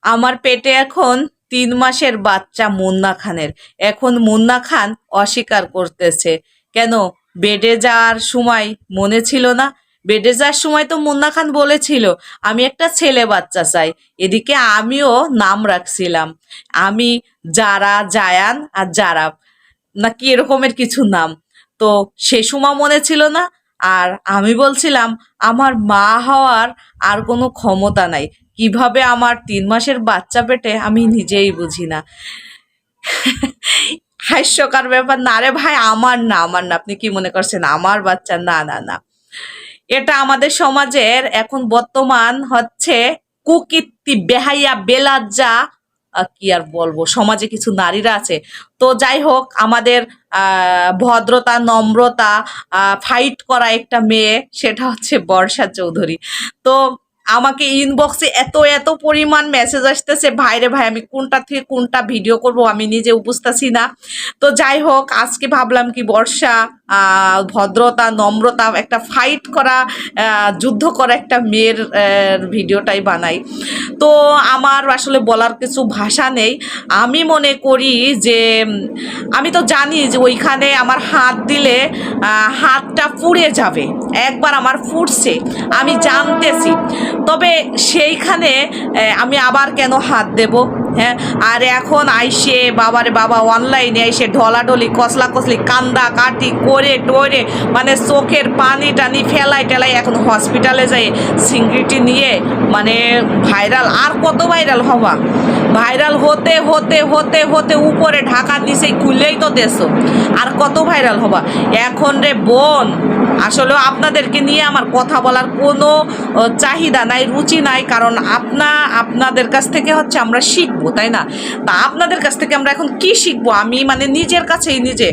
আমার পেটে এখন 3 মাসের বাচ্চা মুন্না খানের। এখন মুন্না খান অস্বীকার করতেছে। কেন? বেডে যাওয়ার সময় মনে ছিল না? বেডে যাওয়ার সময় তো মুন্না খান বলেছিল আমি একটা ছেলে বাচ্চা চাই। এদিকে আমিও নাম রাখছিলাম, আমি যারা, জায়ান আর জারাব, নাকি এরকমের কিছু নাম। তো সে সময় মনে ছিল না? আর আমি বলছিলাম আমার মা হওয়ার আর কোনো ক্ষমতা নাই। কিভাবে আমার 3 মাসের বাচ্চা পেটে আমি নিজেই বুঝি না। হাস্যকর ব্যাপার না রে ভাই? আমার না, আমার না। আপনি কি মনে করছেন আমার বাচ্চা? না না না, এটা আমাদের সমাজের এখন বর্তমান হচ্ছে কুকীর্তি, বেহাইয়া, বেলজ্জা। কি আর বলবো, সমাজে কিছু নারীরা আছে। তো যাই হোক, আমাদের ভদ্রতা, নম্রতা ফাইট করা একটা মেয়ে, সেটা হচ্ছে বর্ষা চৌধুরী। তো আমাকে ইনবক্সে এত এত পরিমাণ মেসেজ আসতেছে, ভাইরে ভাই আমি কোনটা থেকে কোনটা ভিডিও করব আমি নিজে বুঝতেছি না। তো যাই হোক, আজকে ভাবলাম কি বর্ষা ভদ্রতা, নম্রতা, একটা ফাইট করা, যুদ্ধ করা একটা মেয়ের ভিডিওটাই বানাই। তো আমার আসলে বলার কিছু ভাষা নেই। আমি মনে করি যে আমি তো জানি যে ওইখানে আমার হাত দিলে হাতটা পুড়ে যাবে। একবার আমার ফুটছে, আমি জানতেছি। তবে সেইখানে আমি আবার কেন হাত দেব? হ্যাঁ, আর এখন আইসে বাবারে বাবা অনলাইনে এসে ঢলাঢলি কসলা কসলি কান্দা কাটি করে টোরে, মানে চোখের পানি টানি ফেলাই টেলাই এখন হসপিটালে যায় সিংড়িটি নিয়ে, মানে ভাইরাল। আর কত ভাইরাল হবা? ভাইরাল হতে হতে হতে হতে উপরে ঢাকার নিচেই খুললেই তো দেশ। আর কত ভাইরাল হবা? এখন রে বোন, আসলে আপনাদেরকে নিয়ে আমার কথা বলার কোনো চাহিদা নাই, রুচি নাই। কারণ আপনাদের কাছ থেকে হচ্ছে আমরা শিখবো, তাই না? তা আপনাদের কাছ থেকে আমরা এখন কি শিখবো? আমি মানে নিজের কাছেই নিজে।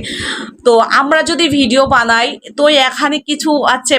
তো আমরা যদি ভিডিও বানাই, তো এখানে কিছু আছে